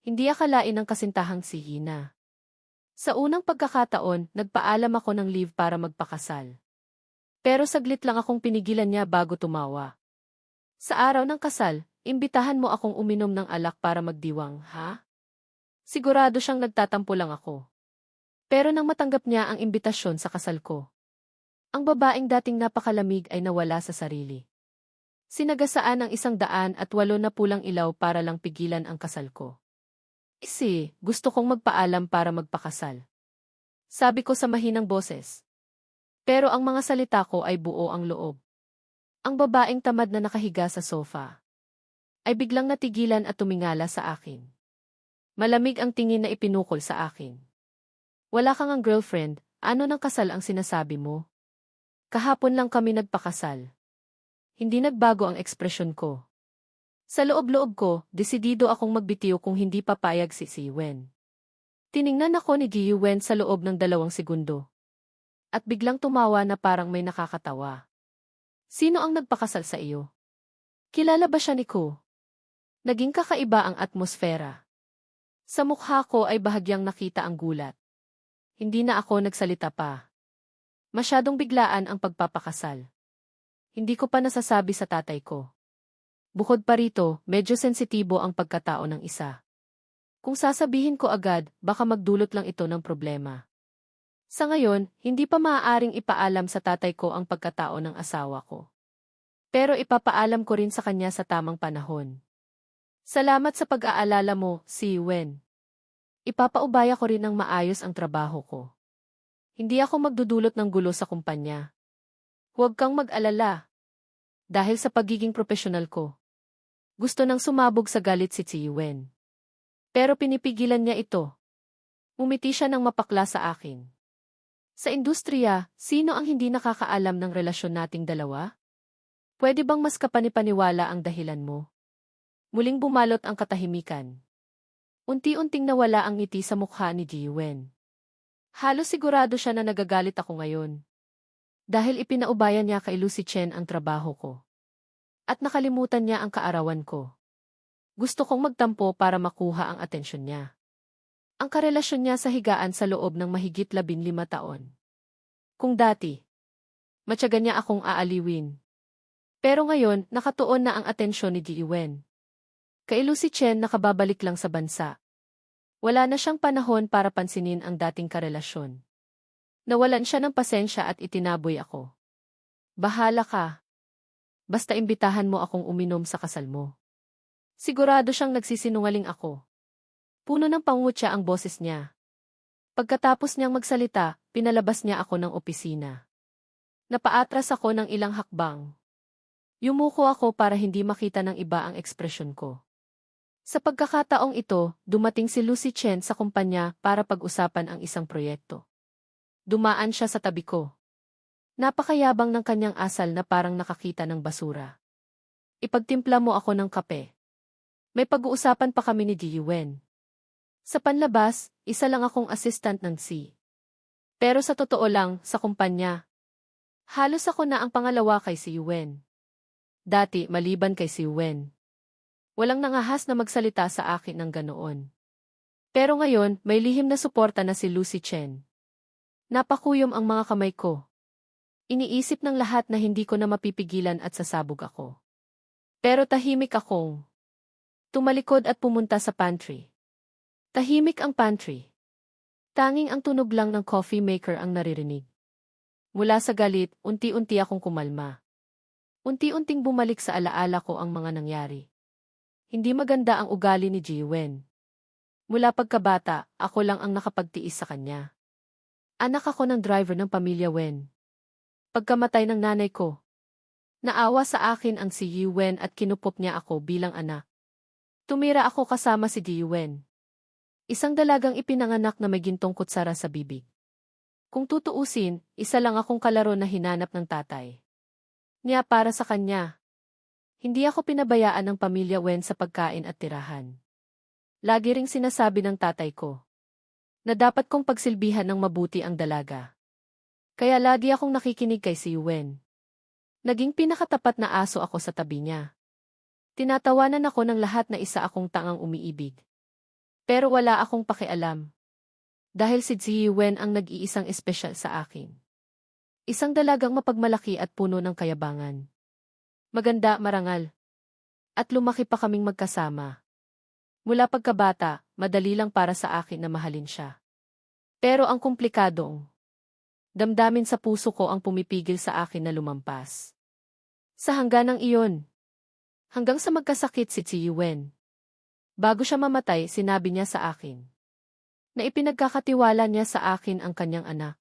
Hindi akalain ng kasintahang si Hina. Sa unang pagkakataon, nagpaalam ako ng leave para magpakasal. Pero saglit lang akong pinigilan niya bago tumawa. Sa araw ng kasal, imbitahan mo akong uminom ng alak para magdiwang, ha? Sigurado siyang nagtatampo lang ako. Pero nang matanggap niya ang imbitasyon sa kasal ko, ang babaeng dating napakalamig ay nawala sa sarili. Sinagasaan ang 108 na pulang ilaw para lang pigilan ang kasal ko. Gusto kong magpaalam para magpakasal. Sabi ko sa mahinang boses. Pero ang mga salita ko ay buo ang loob. Ang babaeng tamad na nakahiga sa sofa ay biglang natigilan at tumingala sa akin. Malamig ang tingin na ipinukol sa akin. Wala kang ang girlfriend, ano ng kasal ang sinasabi mo? Kahapon lang kami nagpakasal. Hindi nagbago ang ekspresyon ko. Sa loob-loob ko, desidido akong magbitiw kung hindi papayag si Siwen. Tiningnan ako ni Jiwen sa loob ng 2 segundo. At biglang tumawa na parang may nakakatawa. Sino ang nagpakasal sa iyo? Kilala ba siya ni Ko? Naging kakaiba ang atmosfera. Sa mukha ko ay bahagyang nakita ang gulat. Hindi na ako nagsalita pa. Masyadong biglaan ang pagpapakasal. Hindi ko pa nasasabi sa tatay ko. Bukod pa rito, medyo sensitibo ang pagkatao ng isa. Kung sasabihin ko agad, baka magdulot lang ito ng problema. Sa ngayon, hindi pa maaaring ipaalam sa tatay ko ang pagkatao ng asawa ko. Pero ipapaalam ko rin sa kanya sa tamang panahon. Salamat sa pag-aalala mo, si Wen. Ipapaubaya ko rin ng maayos ang trabaho ko. Hindi ako magdudulot ng gulo sa kumpanya. Huwag kang mag-alala. Dahil sa pagiging profesional ko. Gusto nang sumabog sa galit si Wen. Pero pinipigilan niya ito. Umiti siya ng mapakla sa akin. Sa industriya, sino ang hindi nakakaalam ng relasyon nating dalawa? Pwede bang mas kapanipaniwala ang dahilan mo? Muling bumalot ang katahimikan. Unti-unting nawala ang ngiti sa mukha ni Jiwen. Halos sigurado siya na nagagalit ako ngayon. Dahil ipinaubayan niya kay Lucy Chen ang trabaho ko. At nakalimutan niya ang kaarawan ko. Gusto kong magtampo para makuha ang atensyon niya. Ang karelasyon niya sa higaan sa loob ng mahigit 15 taon. Kung dati, matyaga niya akong aaliwin. Pero ngayon, nakatuon na ang atensyon ni Jiwen. Kay Lucy Chen nakababalik lang sa bansa. Wala na siyang panahon para pansinin ang dating karelasyon. Nawalan siya ng pasensya at itinaboy ako. Bahala ka. Basta imbitahan mo akong uminom sa kasal mo. Sigurado siyang nagsisinungaling ako. Puno ng pangutya ang boses niya. Pagkatapos niyang magsalita, pinalabas niya ako ng opisina. Napaatras ako ng ilang hakbang. Yumuko ako para hindi makita ng iba ang ekspresyon ko. Sa pagkakataong ito, dumating si Lucy Chen sa kumpanya para pag-usapan ang isang proyekto. Dumaan siya sa tabi ko. Napakayabang ng kanyang asal na parang nakakita ng basura. Ipagtimpla mo ako ng kape. May pag-uusapan pa kami ni Jiwen. Sa panlabas, isa lang akong assistant ng C. Pero sa totoo lang, sa kumpanya, halos ako na ang pangalawa kay si Yuen. Dati, maliban kay si Yuen. Walang nangahas na magsalita sa akin ng ganoon. Pero ngayon, may lihim na suporta na si Lucy Chen. Napakuyom ang mga kamay ko. Iniisip ng lahat na hindi ko na mapipigilan at sasabog ako. Pero tahimik akong tumalikod at pumunta sa pantry. Tahimik ang pantry. Tanging ang tunog lang ng coffee maker ang naririnig. Mula sa galit, unti-unti akong kumalma. Unti-unting bumalik sa alaala ko ang mga nangyari. Hindi maganda ang ugali ni Jiwen. Mula pagkabata, ako lang ang nakapagtiis sa kanya. Anak ako ng driver ng pamilya Wen. Pagkamatay ng nanay ko, naawa sa akin ang si Yiwen at kinupop niya ako bilang anak. Tumira ako kasama si Jiwen. Isang dalagang ipinanganak na may gintong kutsara sa bibig. Kung tutuusin, isa lang akong kalaro na hinanap ng tatay niya para sa kanya. Hindi ako pinabayaan ng pamilya Wen sa pagkain at tirahan. Lagi ring sinasabi ng tatay ko na dapat kong pagsilbihan ng mabuti ang dalaga. Kaya lagi akong nakikinig kay si Wen. Naging pinakatapat na aso ako sa tabi niya. Tinatawanan ako ng lahat na isa akong tangang umiibig. Pero wala akong pakialam. Dahil si Ziyiwen ang nag-iisang espesyal sa akin. Isang dalagang mapagmalaki at puno ng kayabangan. Maganda, marangal. At lumaki pa kaming magkasama. Mula pagkabata, madali lang para sa akin na mahalin siya. Pero ang komplikadong damdamin sa puso ko ang pumipigil sa akin na lumampas. Sa hangganang iyon. Hanggang sa magkasakit si Ziyiwen. Bago siya mamatay, sinabi niya sa akin na ipinagkakatiwala niya sa akin ang kanyang anak.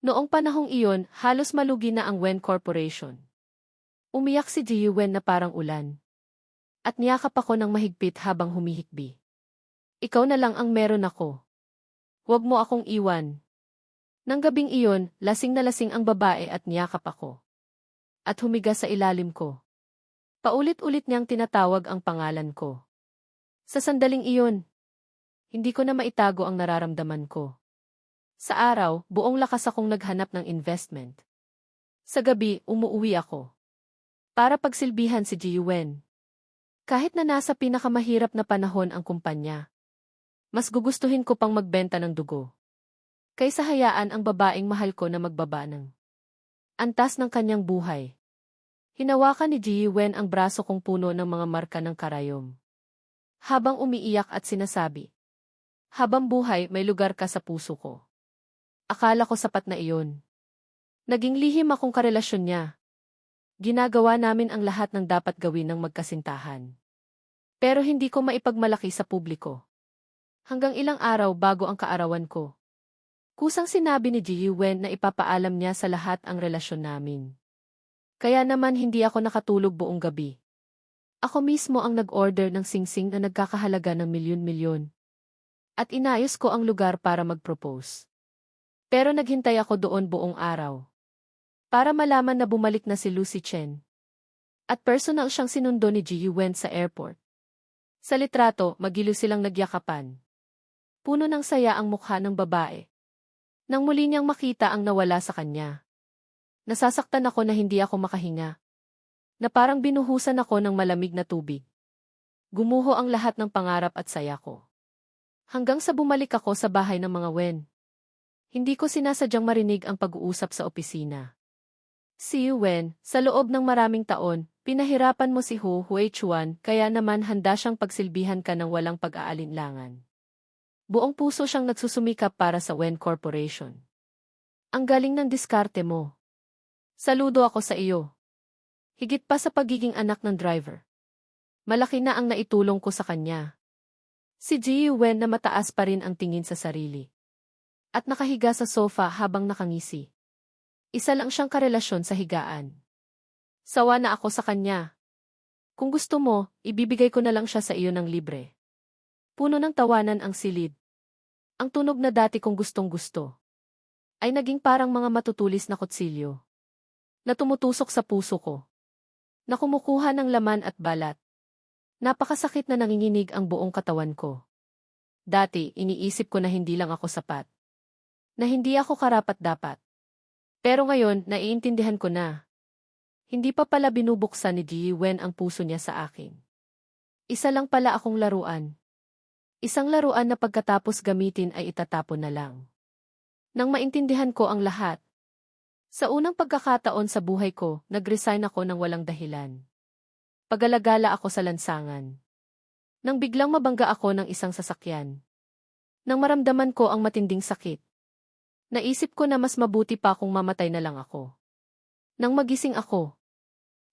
Noong panahong iyon, halos malugi na ang Wen Corporation. Umiyak si Ziyiwen na parang ulan. At niyakap ako ng mahigpit habang humihikbi. Ikaw na lang ang meron ako. Huwag mo akong iwan. Nang gabing iyon, lasing na lasing ang babae at niyakap ako. At humiga sa ilalim ko. Paulit-ulit niyang tinatawag ang pangalan ko. Sa sandaling iyon, hindi ko na maitago ang nararamdaman ko. Sa araw, buong lakas akong naghanap ng investment. Sa gabi, umuuwi ako. Para pagsilbihan si Ziyiwen. Kahit na nasa pinakamahirap na panahon ang kumpanya, mas gugustuhin ko pang magbenta ng dugo. Kaysa hayaan ang babaeng mahal ko na magbaba ng antas ng kanyang buhay. Hinawakan ni Ziyiwen ang braso kong puno ng mga marka ng karayom. Habang umiiyak at sinasabi, habang buhay may lugar ka sa puso ko. Akala ko sapat na iyon. Naging lihim akong karelasyon niya. Ginagawa namin ang lahat ng dapat gawin ng magkasintahan. Pero hindi ko maipagmalaki sa publiko. Hanggang ilang araw bago ang kaarawan ko. Kusang sinabi ni Ziyiwen na ipapaalam niya sa lahat ang relasyon namin. Kaya naman hindi ako nakatulog buong gabi. Ako mismo ang nag-order ng singsing na nagkakahalaga ng milyon-milyon. At inayos ko ang lugar para mag-propose. Pero naghintay ako doon buong araw. Para malaman na bumalik na si Lucy Chen. At personal siyang sinundo ni Ziyiwen sa airport. Sa litrato, magiliw silang nagyakapan. Puno ng saya ang mukha ng babae. Nang muli niyang makita ang nawala sa kanya. Nasasaktan ako na hindi ako makahinga. Na parang binuhusan ako ng malamig na tubig. Gumuho ang lahat ng pangarap at saya ko. Hanggang sa bumalik ako sa bahay ng mga Wen. Hindi ko sinasadyang marinig ang pag-uusap sa opisina. Ziyiwen, sa loob ng maraming taon, pinahirapan mo si Hu Huichuan kaya naman handa siyang pagsilbihan ka ng walang pag-aalinlangan. Buong puso siyang nagsusumikap para sa Wen Corporation. Ang galing ng diskarte mo. Saludo ako sa iyo. Higit pa sa pagiging anak ng driver. Malaki na ang naitulong ko sa kanya. Si Ziyiwen na mataas pa rin ang tingin sa sarili. At nakahiga sa sofa habang nakangisi. Isa lang siyang karelasyon sa higaan. Sawa na ako sa kanya. Kung gusto mo, ibibigay ko na lang siya sa iyo ng libre. Puno ng tawanan ang silid. Ang tunog na dati kong gustong-gusto ay naging parang mga matutulis na kutsilyo na tumutusok sa puso ko, na kumukuha ng laman at balat. Napakasakit na nanginginig ang buong katawan ko. Dati, iniisip ko na hindi lang ako sapat. Na hindi ako karapat-dapat. Pero ngayon, naiintindihan ko na. Hindi pa pala binubuksan ni Ziyiwen ang puso niya sa akin. Isa lang pala akong laruan. Isang laruan na pagkatapos gamitin ay itatapon na lang. Nang maintindihan ko ang lahat, sa unang pagkakataon sa buhay ko, nag-resign ako ng walang dahilan. Pagalagala ako sa lansangan. Nang biglang mabangga ako ng isang sasakyan. Nang maramdaman ko ang matinding sakit. Naisip ko na mas mabuti pa kung mamatay na lang ako. Nang magising ako,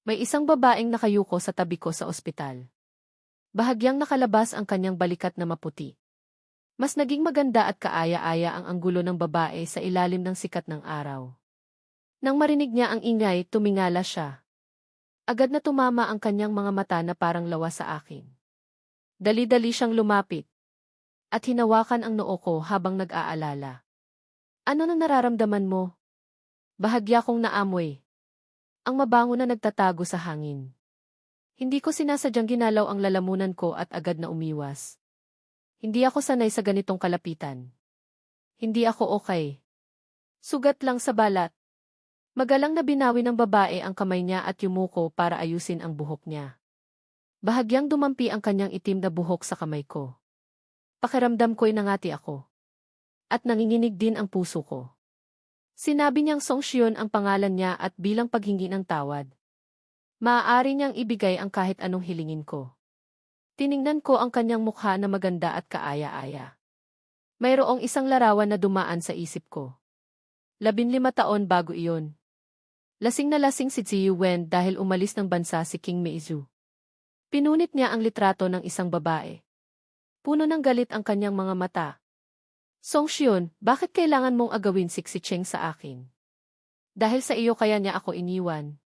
may isang babaeng nakayuko sa tabi ko sa ospital. Bahagyang nakalabas ang kanyang balikat na maputi. Mas naging maganda at kaaya-aya ang anggulo ng babae sa ilalim ng sikat ng araw. Nang marinig niya ang ingay, tumingala siya. Agad na tumama ang kanyang mga mata na parang lawa sa akin. Dali-dali siyang lumapit. At hinawakan ang noo ko habang nag-aalala. Ano na nararamdaman mo? Bahagya kong naamoy. Ang mabango na nagtatago sa hangin. Hindi ko sinasadyang ginalaw ang lalamunan ko at agad na umiwas. Hindi ako sanay sa ganitong kalapitan. Hindi ako okay. Sugat lang sa balat. Magalang na binawi ng babae ang kamay niya at yumuko para ayusin ang buhok niya. Bahagyang dumampi ang kanyang itim na buhok sa kamay ko. Pakiramdam ko'y nangati ako. At nanginginig din ang puso ko. Sinabi niyang Songxion ang pangalan niya at bilang paghingi ng tawad. Maaari niyang ibigay ang kahit anong hilingin ko. Tiningnan ko ang kanyang mukha na maganda at kaaya-aya. Mayroong isang larawan na dumaan sa isip ko. 15 taon bago iyon. Lasing na lasing si Ziyu Wen dahil umalis ng bansa si King Meizu. Pinunit niya ang litrato ng isang babae. Puno ng galit ang kanyang mga mata. Songxion, bakit kailangan mong agawin si Cheng sa akin? Dahil sa iyo kaya niya ako iniwan.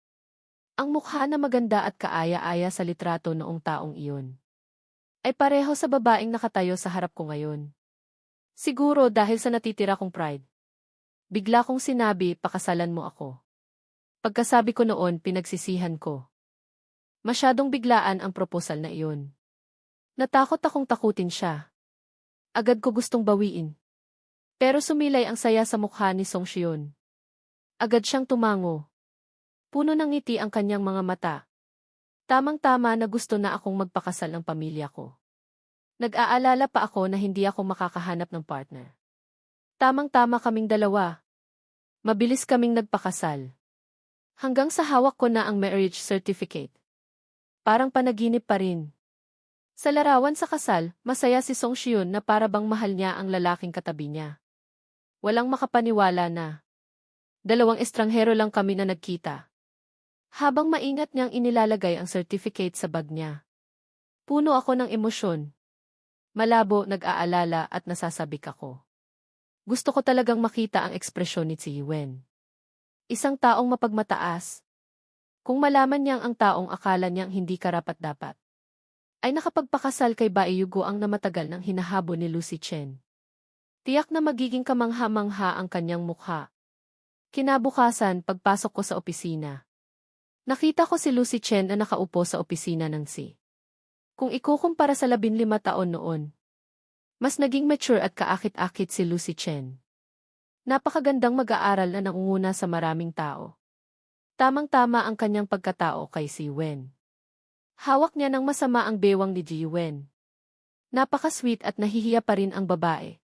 Ang mukha na maganda at kaaya-aya sa litrato noong taong iyon ay pareho sa babaeng nakatayo sa harap ko ngayon. Siguro dahil sa natitira kong pride. Bigla kong sinabi, pakasalan mo ako. Pagkasabi ko noon, pinagsisihan ko. Masyadong biglaan ang proposal na iyon. Natakot akong takutin siya. Agad ko gustong bawiin. Pero sumilay ang saya sa mukha ni Songxion. Agad siyang tumango. Puno ng ngiti ang kanyang mga mata. Tamang-tama na gusto na akong magpakasal ng pamilya ko. Nag-aalala pa ako na hindi ako makakahanap ng partner. Tamang-tama kaming dalawa. Mabilis kaming nagpakasal. Hanggang sa hawak ko na ang marriage certificate. Parang panaginip pa rin. Sa larawan sa kasal, masaya si Songxion na para bang mahal niya ang lalaking katabi niya. Walang makapaniwala na 2 estranghero lang kami na nagkita. Habang maingat niyang inilalagay ang certificate sa bag niya. Puno ako ng emosyon. Malabo, nag-aalala at nasasabik ako. Gusto ko talagang makita ang ekspresyon ni Ziyu Wen. Isang taong mapagmataas. Kung malaman niyang ang taong akala niyang hindi karapat-dapat ay nakapagpakasal kay Bai Yugo ang namatagal ng hinahabol ni Lucy Chen. Tiyak na magiging kamangha-mangha ang kanyang mukha. Kinabukasan, pagpasok ko sa opisina. Nakita ko si Lucy Chen na nakaupo sa opisina ng si. Kung ikukumpara sa 15 taon noon, mas naging mature at kaakit-akit si Lucy Chen. Napakagandang mag-aaral na nangunguna sa maraming tao. Tamang-tama ang kanyang pagkatao kay si Wen. Hawak niya ng masama ang bewang ni Ji Wen. Napaka-sweet at nahihiya pa rin ang babae.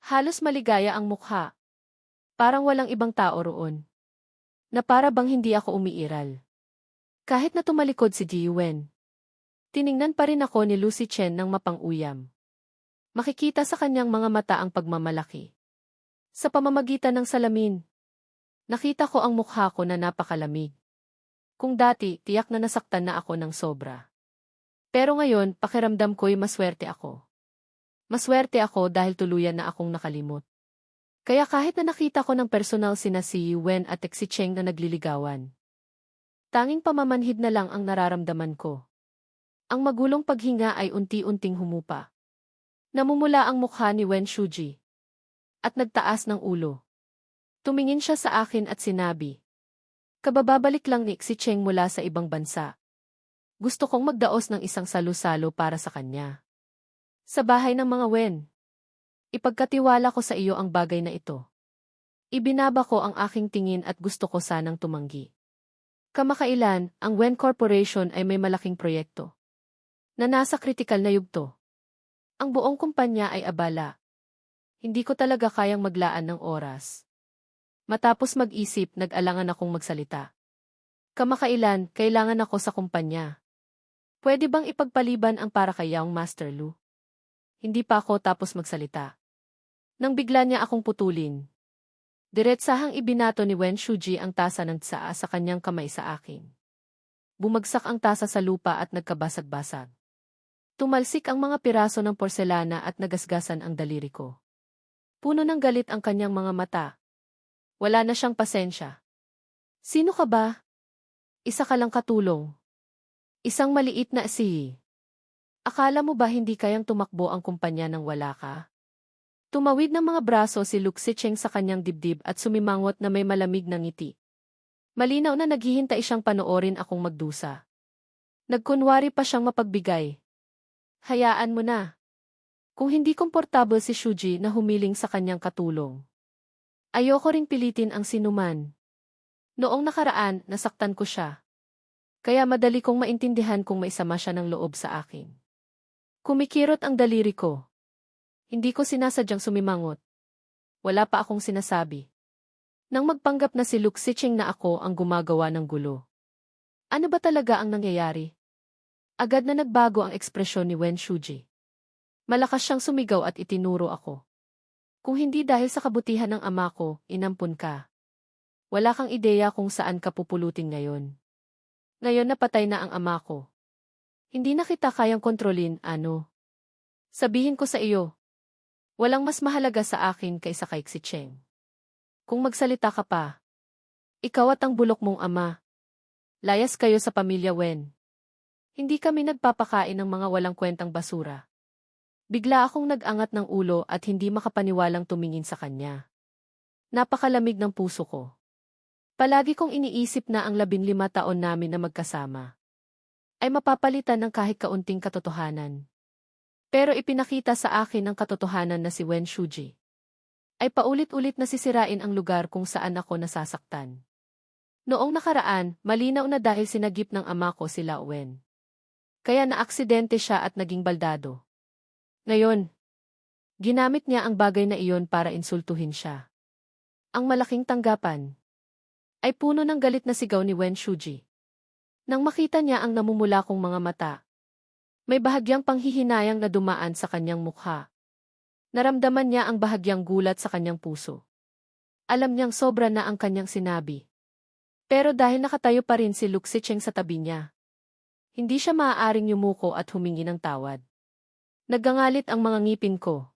Halos maligaya ang mukha. Parang walang ibang tao roon. Na para bang hindi ako umiiral. Kahit na tumalikod si Ji Wen. Tiningnan pa rin ako ni Lucy Chen ng mapang-uyam. Makikita sa kanyang mga mata ang pagmamalaki. Sa pamamagitan ng salamin, nakita ko ang mukha ko na napakalamig. Kung dati, tiyak na nasaktan na ako ng sobra. Pero ngayon, pakiramdam ko'y maswerte ako. Maswerte ako dahil tuluyan na akong nakalimot. Kaya kahit na nakita ko ng personal sina si Wen at si Cheng na nagliligawan, tanging pamamanhid na lang ang nararamdaman ko. Ang magulong paghinga ay unti-unting humupa. Namumula ang mukha ni Wen Shuji. At nagtaas ng ulo. Tumingin siya sa akin at sinabi, kabababalik lang ni si Cheng mula sa ibang bansa. Gusto kong magdaos ng isang salo-salo para sa kanya. Sa bahay ng mga Wen. Ipagkatiwala ko sa iyo ang bagay na ito. Ibinaba ko ang aking tingin at gusto ko sanang tumanggi. Kamakailan, ang Wen Corporation ay may malaking proyekto na nasa kritikal na yugto. Ang buong kumpanya ay abala. Hindi ko talaga kayang maglaan ng oras. Matapos mag-isip, nag-alangan akong magsalita. Kamakailan, kailangan ako sa kumpanya. Pwede bang ipagpaliban ang para kay Young Master Lu? Hindi pa ako tapos magsalita. Nang bigla niya akong putulin. Diretsahang ibinato ni Wen Shuji ang tasa ng tsaa sa kanyang kamay sa akin. Bumagsak ang tasa sa lupa at nagkabasag-basag. Tumalsik ang mga piraso ng porselana at nagasgasan ang daliri ko. Puno ng galit ang kanyang mga mata. Wala na siyang pasensya. Sino ka ba? Isa ka lang katulong. Isang maliit na si. Akala mo ba hindi kayang tumakbo ang kumpanya nang wala ka? Tumawid ng mga braso si Luke Sicheng sa kanyang dibdib at sumimangot na may malamig na ngiti. Malinaw na naghihintay siyang panoorin akong magdusa. Nagkunwari pa siyang mapagbigay. Hayaan mo na. Kung hindi komportable si Shuji na humiling sa kanyang katulong. Ayoko ring pilitin ang sinuman. Noong nakaraan, nasaktan ko siya. Kaya madali kong maintindihan kung may sama siya ng loob sa akin. Kumikirot ang daliri ko. Hindi ko sinasadyang sumimangot. Wala pa akong sinasabi. Nang magpanggap na si Luke Sicheng na ako ang gumagawa ng gulo. Ano ba talaga ang nangyayari? Agad na nagbago ang ekspresyon ni Wen Shuji. Malakas siyang sumigaw at itinuro ako. Kung hindi dahil sa kabutihan ng ama ko, inampun ka. Wala kang ideya kung saan ka pupulutin ngayon. Ngayon napatay na ang ama ko. Hindi na kita kayang kontrolin, ano? Sabihin ko sa iyo. Walang mas mahalaga sa akin kaysa kay Sicheng. Kung magsalita ka pa, ikaw at ang bulok mong ama. Layas kayo sa pamilya Wen. Hindi kami nagpapakain ng mga walang kwentang basura. Bigla akong nag-angat ng ulo at hindi makapaniwalang tumingin sa kanya. Napakalamig ng puso ko. Palagi kong iniisip na ang 15 taon namin na magkasama ay mapapalitan ng kahit kaunting katotohanan. Pero ipinakita sa akin ang katotohanan na si Wen Shuji ay paulit-ulit na sisirain ang lugar kung saan ako nasasaktan. Noong nakaraan, malinaw na dahil sinagip ng ama ko sila Wen. Kaya naaksidente siya at naging baldado. Ngayon, ginamit niya ang bagay na iyon para insultuhin siya. Ang malaking tanggapan ay puno ng galit na sigaw ni Wen Shuji. Nang makita niya ang namumula kong mga mata, may bahagyang panghihinayang na dumaan sa kanyang mukha. Naramdaman niya ang bahagyang gulat sa kanyang puso. Alam niyang sobra na ang kanyang sinabi. Pero dahil nakatayo pa rin si Luke Sicheng sa tabi niya, hindi siya maaaring yumuko at humingi ng tawad. Naggangalit ang mga ngipin ko.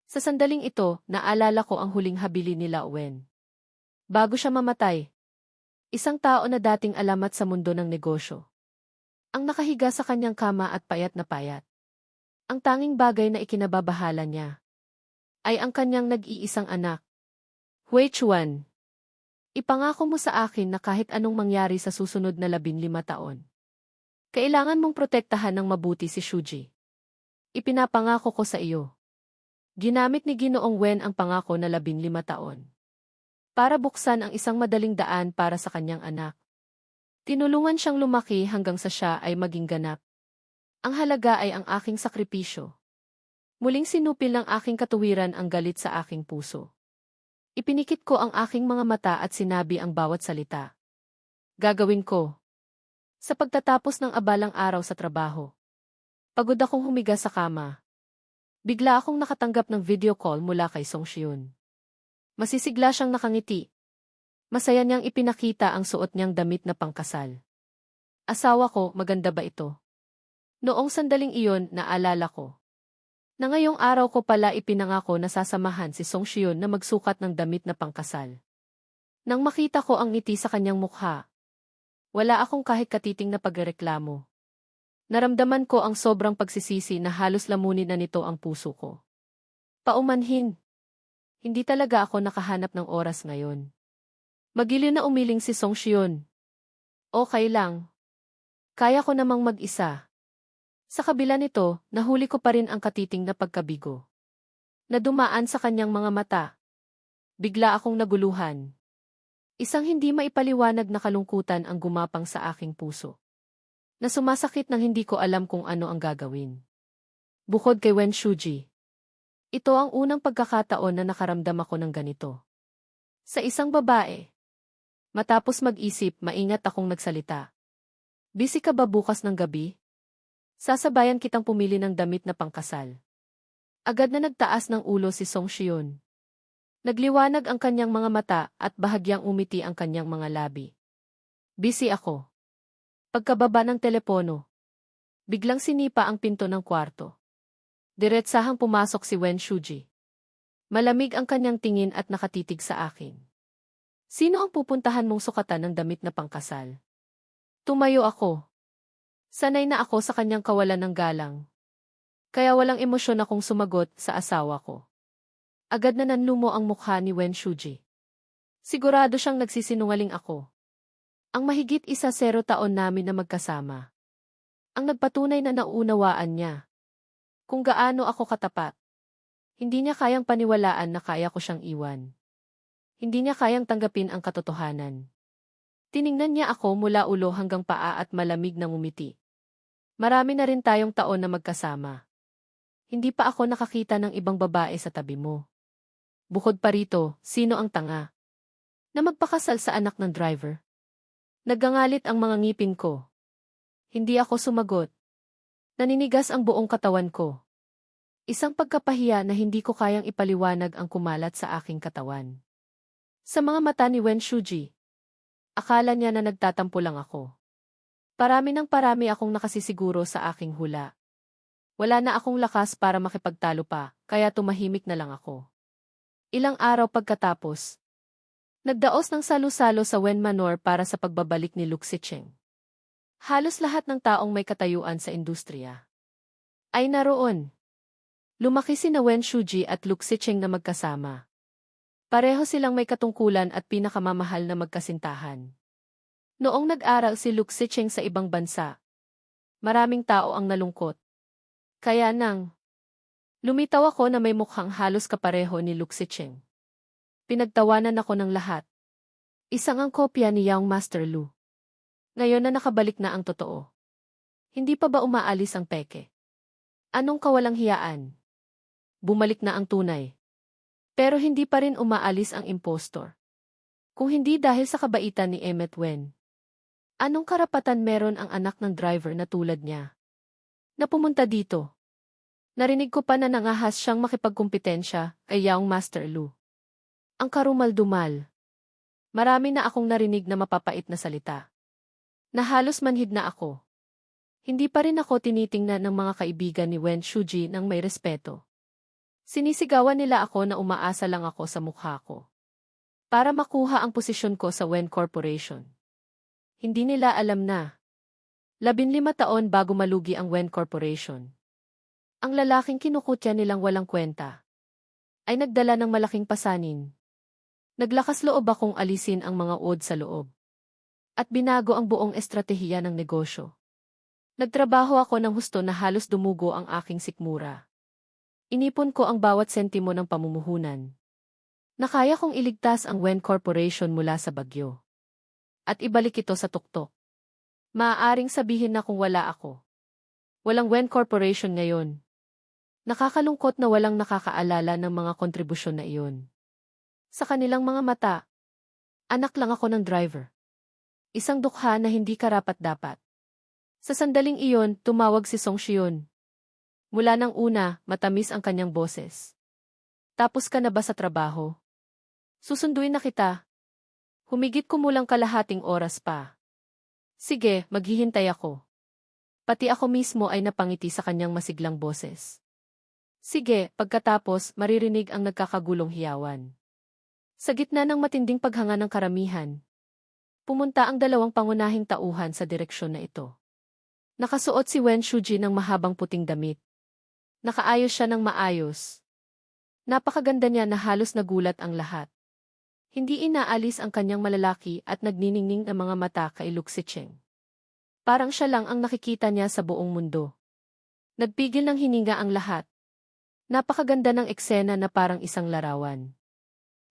Sa sandaling ito, naalala ko ang huling habili nila Wen. Bago siya mamatay, isang tao na dating alamat sa mundo ng negosyo. Ang nakahiga sa kanyang kama at payat na payat. Ang tanging bagay na ikinababahala niya ay ang kanyang nag-iisang anak. Hui Chuan, ipangako mo sa akin na kahit anong mangyari sa susunod na 15 taon, kailangan mong protektahan ng mabuti si Shuji. Ipinapangako ko sa iyo. Ginamit ni Ginoong Wen ang pangako na 15 taon para buksan ang isang madaling daan para sa kanyang anak. Tinulungan siyang lumaki hanggang sa siya ay maging ganap. Ang halaga ay ang aking sakripisyo. Muling sinupil ng aking katuwiran ang galit sa aking puso. Ipinikit ko ang aking mga mata at sinabi ang bawat salita. Gagawin ko. Sa pagtatapos ng abalang araw sa trabaho, pagod akong humiga sa kama. Bigla akong nakatanggap ng video call mula kay Song Shiun. Masisigla siyang nakangiti. Masaya niyang ipinakita ang suot niyang damit na pangkasal. Asawa ko, maganda ba ito? Noong sandaling iyon, naalala ko na ngayong araw ko pala ipinangako na sasamahan si Song Shiun na magsukat ng damit na pangkasal. Nang makita ko ang ngiti sa kanyang mukha, wala akong kahit katiting na pagreklamo. Naramdaman ko ang sobrang pagsisisi na halos lamunin na nito ang puso ko. Paumanhin. Hindi talaga ako nakahanap ng oras ngayon. Magiliw na umiling si Song Shiun. Okay lang. Kaya ko namang mag-isa. Sa kabila nito, nahuli ko pa rin ang katiting na pagkabigo na dumaan sa kanyang mga mata. Bigla akong naguluhan. Isang hindi maipaliwanag na kalungkutan ang gumapang sa aking puso. Na sumasakit nang hindi ko alam kung ano ang gagawin. Bukod kay Wen Shuji, ito ang unang pagkakataon na nakaramdam ako ng ganito. Sa isang babae. Matapos mag-isip, maingat akong nagsalita. Busy ka ba bukas ng gabi? Sasabayan kitang pumili ng damit na pangkasal. Agad na nagtaas ng ulo si Song Shiun. Nagliwanag ang kanyang mga mata at bahagyang umiti ang kanyang mga labi. Busy ako. Pagkababa ng telepono, biglang sinipa ang pinto ng kwarto. Diretsahang pumasok si Wen Shuji. Malamig ang kanyang tingin at nakatitig sa akin. Sino ang pupuntahan mong sukatan ng damit na pangkasal? Tumayo ako. Sanay na ako sa kanyang kawalan ng galang. Kaya walang emosyon akong sumagot sa asawa ko. Agad na nanlumo ang mukha ni Wen Shuji. Sigurado siyang nagsisinungaling ako. Ang mahigit 10 taon namin na magkasama. Ang nagpatunay na nauunawaan niya kung gaano ako katapat. Hindi niya kayang paniwalaan na kaya ko siyang iwan. Hindi niya kayang tanggapin ang katotohanan. Tiningnan niya ako mula ulo hanggang paa at malamig na ngumiti. Marami na rin tayong taon na magkasama. Hindi pa ako nakakita ng ibang babae sa tabi mo. Bukod pa rito, sino ang tanga na magpakasal sa anak ng driver? Naggangalit ang mga ngipin ko. Hindi ako sumagot. Naninigas ang buong katawan ko. Isang pagkapahiya na hindi ko kayang ipaliwanag ang kumalat sa aking katawan. Sa mga mata ni Wen Shuji, akala niya na nagtatampo lang ako. Parami ng parami akong nakasisiguro sa aking hula. Wala na akong lakas para makipagtalo pa, kaya tumahimik na lang ako. Ilang araw pagkatapos, nagdaos ng salo-salo sa Wen Manor para sa pagbabalik ni Luke Sicheng. Halos lahat ng taong may katayuan sa industriya ay naroon. Lumaki sina Wen Shuji at Luke Sicheng na magkasama. Pareho silang may katungkulan at pinakamamahal na magkasintahan. Noong nag-aral si Luke Sicheng sa ibang bansa, maraming tao ang nalungkot. Kaya nang lumitaw ako na may mukhang halos kapareho ni Luke Sicheng. Pinagtawanan ako ng lahat. Isang ang kopya ni Young Master Lu. Ngayon na nakabalik na ang totoo. Hindi pa ba umaalis ang peke? Anong kawalang hiyaan? Bumalik na ang tunay. Pero hindi pa rin umaalis ang impostor. Kung hindi dahil sa kabaitan ni Emmett Wen, anong karapatan meron ang anak ng driver na tulad niya na pumunta dito? Narinig ko pa na nangahas siyang makipagkumpetensya kay Young Master Lu. Ang karumal-dumal. Marami na akong narinig na mapapait na salita. Na halos manhid na ako. Hindi pa rin ako tinitingnan ng mga kaibigan ni Wen Shuji ng may respeto. Sinisigawan nila ako na umaasa lang ako sa mukha ko para makuha ang posisyon ko sa Wen Corporation. Hindi nila alam na 15 taon bago malugi ang Wen Corporation. Ang lalaking kinukutya nilang walang kwenta ay nagdala ng malaking pasanin. Naglakas loob akong alisin ang mga od sa loob at binago ang buong estratehiya ng negosyo. Nagtrabaho ako ng husto na halos dumugo ang aking sikmura. Inipon ko ang bawat sentimo ng pamumuhunan. Nakaya kong iligtas ang Wen Corporation mula sa bagyo at ibalik ito sa tuktok. Maaaring sabihin na kung wala ako, walang Wen Corporation ngayon. Nakakalungkot na walang nakakaalala ng mga kontribusyon na iyon. Sa kanilang mga mata, anak lang ako ng driver. Isang dukha na hindi karapat-dapat. Sa sandaling iyon, tumawag si Song Shion. Mula ng una, matamis ang kanyang boses. Tapos ka na ba sa trabaho? Susunduin na kita. Humigit kumulang kalahating oras pa. Sige, maghihintay ako. Pati ako mismo ay napangiti sa kanyang masiglang boses. Sige, pagkatapos, maririnig ang nagkakagulong hiyawan. Sa gitna ng matinding paghanga ng karamihan, pumunta ang dalawang pangunahing tauhan sa direksyon na ito. Nakasuot si Wen Shuji ng mahabang puting damit. Nakaayos siya ng maayos. Napakaganda niya na halos nagulat ang lahat. Hindi inaalis ang kanyang malalaki at nagniningning ang mga mata kay Luke Sicheng. Parang siya lang ang nakikita niya sa buong mundo. Nagpigil ng hininga ang lahat. Napakaganda ng eksena na parang isang larawan.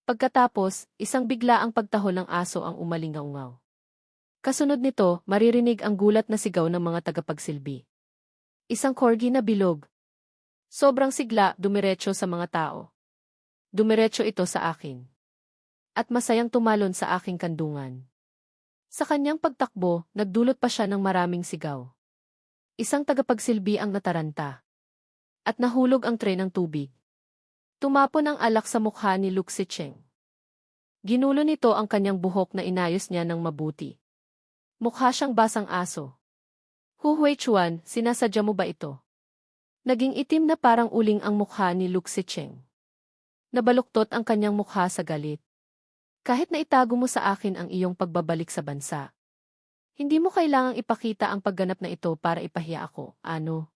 Pagkatapos, isang bigla ang pagtaho ng aso ang umalingaungaw. Kasunod nito, maririnig ang gulat na sigaw ng mga tagapagsilbi. Isang corgi na bilog. Sobrang sigla, dumiretso sa mga tao. Dumiretso ito sa akin. At masayang tumalon sa aking kandungan. Sa kanyang pagtakbo, nagdulot pa siya ng maraming sigaw. Isang tagapagsilbi ang nataranta. At nahulog ang tray ng tubig. Tumapon ang alak sa mukha ni Luke Sicheng. Ginulo nito ang kanyang buhok na inayos niya ng mabuti. Mukha siyang basang aso. Hu Huichuan, sinasadya mo ba ito? Naging itim na parang uling ang mukha ni Luke Sicheng. Nabaluktot ang kanyang mukha sa galit. Kahit na itago mo sa akin ang iyong pagbabalik sa bansa, hindi mo kailangang ipakita ang pagganap na ito para ipahiya ako, ano?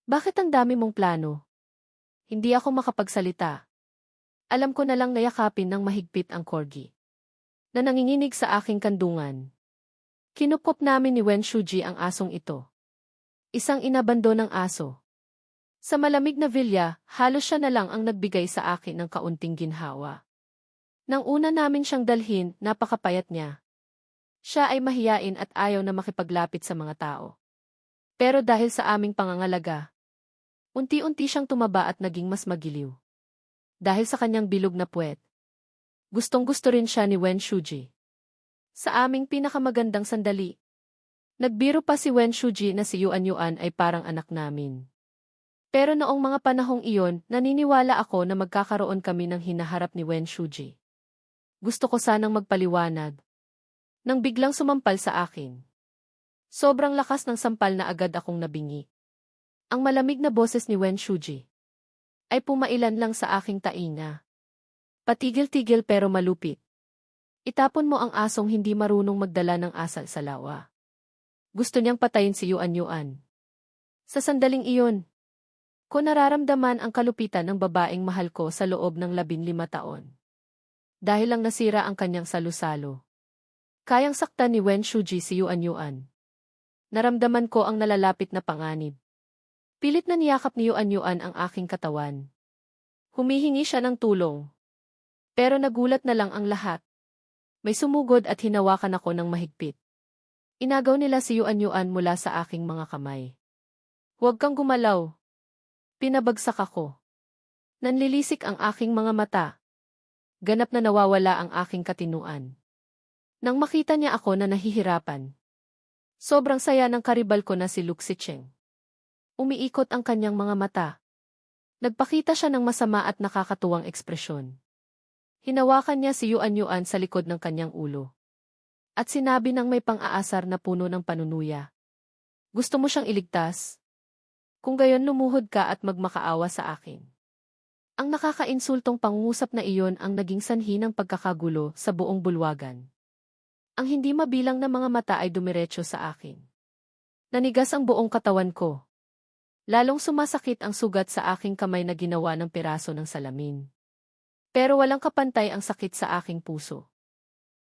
Bakit ang dami mong plano? Hindi ako makapagsalita. Alam ko na lang nayakapin ng mahigpit ang corgi na nanginginig sa aking kandungan. Kinupkop namin ni Wen Shuji ang asong ito. Isang inabando ng aso. Sa malamig na villa, halos siya na lang ang nagbigay sa akin ng kaunting ginhawa. Nang una namin siyang dalhin, napakapayat niya. Siya ay mahiyain at ayaw na makipaglapit sa mga tao. Pero dahil sa aming pangangalaga, Unti-unti siyang tumaba at naging mas magiliw. Dahil sa kanyang bilog na puwet. Gustong-gusto rin siya ni Wen Shuji. Sa aming pinakamagandang sandali. Nagbiro pa si Wen Shuji na si Yuan Yuan ay parang anak namin. Pero noong mga panahong iyon, naniniwala ako na magkakaroon kami ng hinaharap ni Wen Shuji. Gusto ko sanang magpaliwanag. Nang biglang sumampal sa akin. Sobrang lakas ng sampal na agad akong nabingi. Ang malamig na boses ni Wen Shuji ay pumailan lang sa aking tainga. Patigil-tigil pero malupit. Itapon mo ang asong hindi marunong magdala ng asal sa lawa. Gusto niyang patayin si Yuan Yuan. Sa sandaling iyon, ko nararamdaman ang kalupitan ng babaeng mahal ko sa loob ng 15 taon. Dahil lang nasira ang kanyang salusalo. Kayang saktan ni Wen Shuji si Yuan Yuan. Naramdaman ko ang nalalapit na panganib. Pilit na niyakap ni Yuan Yuan ang aking katawan. Humihingi siya ng tulong. Pero nagulat na lang ang lahat. May sumugod at hinawakan ako ng mahigpit. Inagaw nila si Yuan Yuan mula sa aking mga kamay. Huwag kang gumalaw. Pinabagsak ako. Nanlilisik ang aking mga mata. Ganap na nawawala ang aking katinuan. Nang makita niya ako na nahihirapan. Sobrang saya ng karibal ko na si Lu Xicheng. Umiikot ang kanyang mga mata. Nagpakita siya ng masama at nakakatuwang ekspresyon. Hinawakan niya si Yuan Yuan sa likod ng kanyang ulo. At sinabi ng may pang-aasar na puno ng panunuya. Gusto mo siyang iligtas? Kung gayon lumuhod ka at magmakaawa sa akin. Ang nakakainsultong pangungusap na iyon ang naging sanhi ng pagkakagulo sa buong bulwagan. Ang hindi mabilang na mga mata ay dumiretso sa akin. Nanigas ang buong katawan ko. Lalong sumasakit ang sugat sa aking kamay na ginawa ng piraso ng salamin. Pero walang kapantay ang sakit sa aking puso.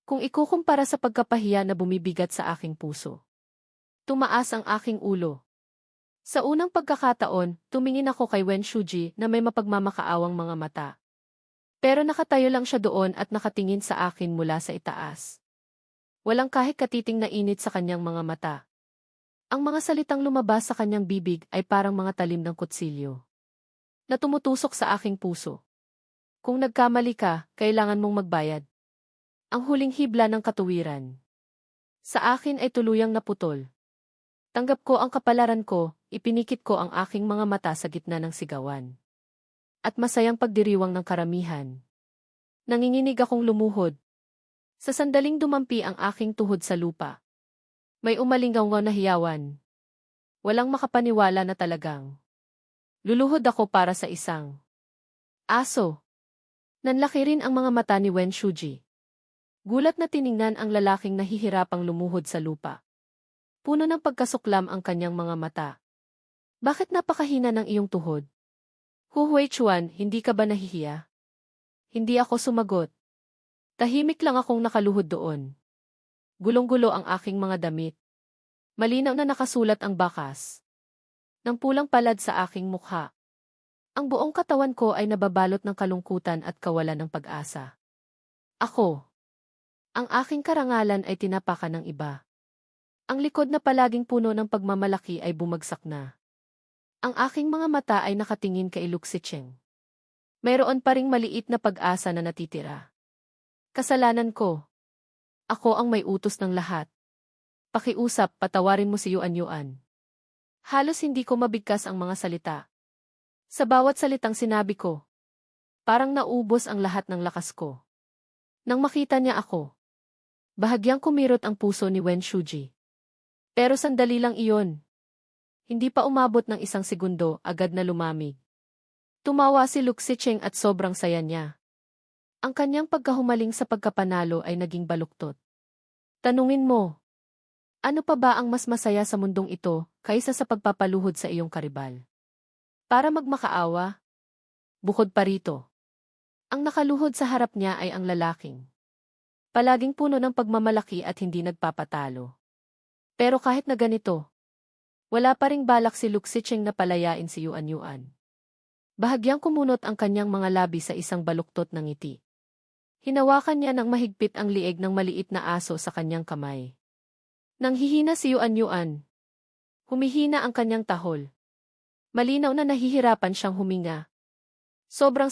Kung ikukumpara sa pagkapahiya na bumibigat sa aking puso. Tumaas ang aking ulo. Sa unang pagkakataon, tumingin ako kay Wen Shuji na may mapagmamakaawang mga mata. Pero nakatayo lang siya doon at nakatingin sa akin mula sa itaas. Walang kahit katiting na init sa kanyang mga mata. Ang mga salitang lumabas sa kanyang bibig ay parang mga talim ng kutsilyo. Na tumutusok sa aking puso. Kung nagkamali ka, kailangan mong magbayad. Ang huling hibla ng katuwiran. Sa akin ay tuluyang naputol. Tanggap ko ang kapalaran ko, ipinikit ko ang aking mga mata sa gitna ng sigawan. At masayang pagdiriwang ng karamihan. Nanginginig akong lumuhod. Sa sandaling dumampi ang aking tuhod sa lupa. May umalingaw na hiyawan. Walang makapaniwala na talagang. Luluhod ako para sa isang aso. Nanlaki rin ang mga mata ni Wen Shuji. Gulat na tiningnan ang lalaking nahihirapang lumuhod sa lupa. Puno ng pagkasuklam ang kanyang mga mata. Bakit napakahina ng iyong tuhod? Hu Huichuan, hindi ka ba nahihiya? Hindi ako sumagot. Tahimik lang akong nakaluhod doon. Gulong-gulo ang aking mga damit. Malinaw na nakasulat ang bakas ng pulang palad sa aking mukha. Ang buong katawan ko ay nababalot ng kalungkutan at kawalan ng pag-asa. Ako. Ang aking karangalan ay tinapakan ng iba. Ang likod na palaging puno ng pagmamalaki ay bumagsak na. Ang aking mga mata ay nakatingin kay Lu Xicheng. Mayroon pa ring maliit na pag-asa na natitira. Kasalanan ko. Ako ang may utos ng lahat. Pakiusap, patawarin mo si Yuan Yuan. Halos hindi ko mabigkas ang mga salita. Sa bawat salitang sinabi ko, parang naubos ang lahat ng lakas ko. Nang makita niya ako, bahagyang kumirot ang puso ni Wen Shuji. Pero sandali lang iyon. Hindi pa umabot ng 1 segundo, agad na lumamig. Tumawa si Lu Xicheng at sobrang saya niya. Ang kanyang pagkahumaling sa pagkapanalo ay naging baluktot. Tanungin mo, ano pa ba ang mas masaya sa mundong ito kaysa sa pagpapaluhod sa iyong karibal? Para magmakaawa? Bukod pa rito. Ang nakaluhod sa harap niya ay ang lalaking palaging puno ng pagmamalaki at hindi nagpapatalo. Pero kahit na ganito, wala pa ring balak si Lu Xicheng na palayain si Yuan Yuan. Bahagyang kumunot ang kanyang mga labi sa isang baluktot ng ngiti. Hinawakan niya ng mahigpit ang lieg ng maliit na aso sa kanyang kamay. Nang hihina si Yuan Yuan, humihina ang kanyang tahol. Malinaw na nahihirapan siyang huminga. Sobrang